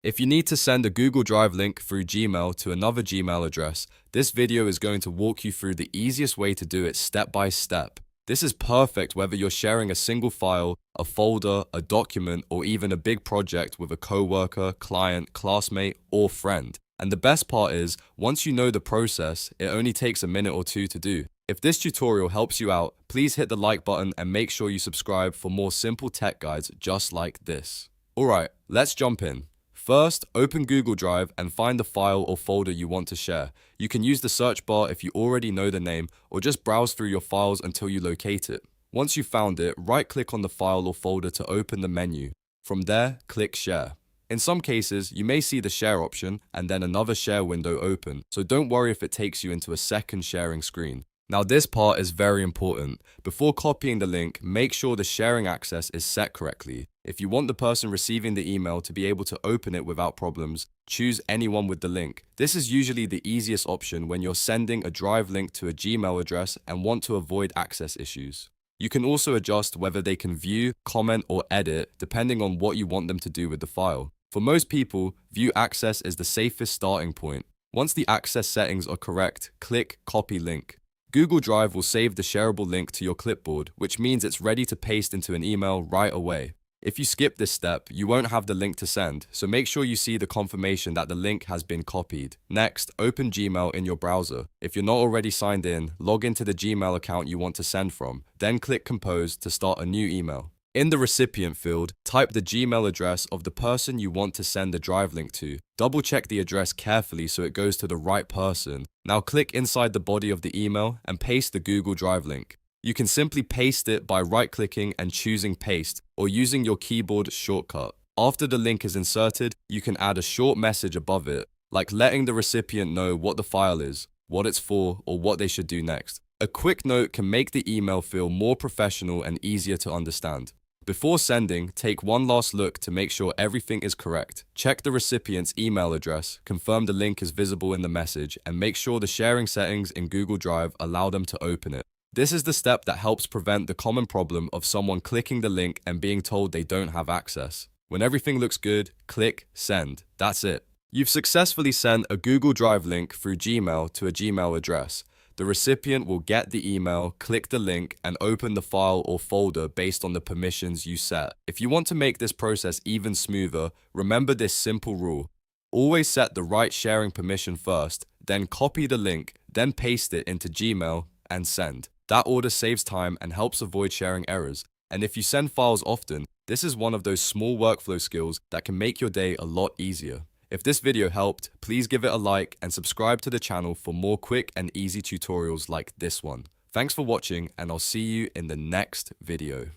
If you need to send a Google Drive link through Gmail to another Gmail address, this video is going to walk you through the easiest way to do it step by step. This is perfect whether you're sharing a single file, a folder, a document, or even a big project with a coworker, client, classmate, or friend. And the best part is, once you know the process, it only takes a minute or two to do. If this tutorial helps you out, please hit the like button and make sure you subscribe for more simple tech guides just like this. Alright, let's jump in. First, open Google Drive and find the file or folder you want to share. You can use the search bar if you already know the name, or just browse through your files until you locate it. Once you've found it, right-click on the file or folder to open the menu. From there, click Share. In some cases, you may see the Share option and then another Share window open, so don't worry if it takes you into a second sharing screen. Now this part is very important. Before copying the link, make sure the sharing access is set correctly. If you want the person receiving the email to be able to open it without problems, choose anyone with the link. This is usually the easiest option when you're sending a Drive link to a Gmail address and want to avoid access issues. You can also adjust whether they can view, comment, or edit depending on what you want them to do with the file. For most people, view access is the safest starting point. Once the access settings are correct, click Copy Link. Google Drive will save the shareable link to your clipboard, which means it's ready to paste into an email right away. If you skip this step, you won't have the link to send, so make sure you see the confirmation that the link has been copied. Next, open Gmail in your browser. If you're not already signed in, log into the Gmail account you want to send from, then click Compose to start a new email. In the recipient field, type the Gmail address of the person you want to send the Drive link to. Double check the address carefully so it goes to the right person. Now click inside the body of the email and paste the Google Drive link. You can simply paste it by right-clicking and choosing Paste, or using your keyboard shortcut. After the link is inserted, you can add a short message above it, like letting the recipient know what the file is, what it's for, or what they should do next. A quick note can make the email feel more professional and easier to understand. Before sending, take one last look to make sure everything is correct. Check the recipient's email address, confirm the link is visible in the message, and make sure the sharing settings in Google Drive allow them to open it. This is the step that helps prevent the common problem of someone clicking the link and being told they don't have access. When everything looks good, click Send. That's it. You've successfully sent a Google Drive link through Gmail to a Gmail address. The recipient will get the email, click the link, and open the file or folder based on the permissions you set. If you want to make this process even smoother, remember this simple rule. Always set the right sharing permission first, then copy the link, then paste it into Gmail and send. That order saves time and helps avoid sharing errors. And if you send files often, this is one of those small workflow skills that can make your day a lot easier. If this video helped, please give it a like and subscribe to the channel for more quick and easy tutorials like this one. Thanks for watching, and I'll see you in the next video.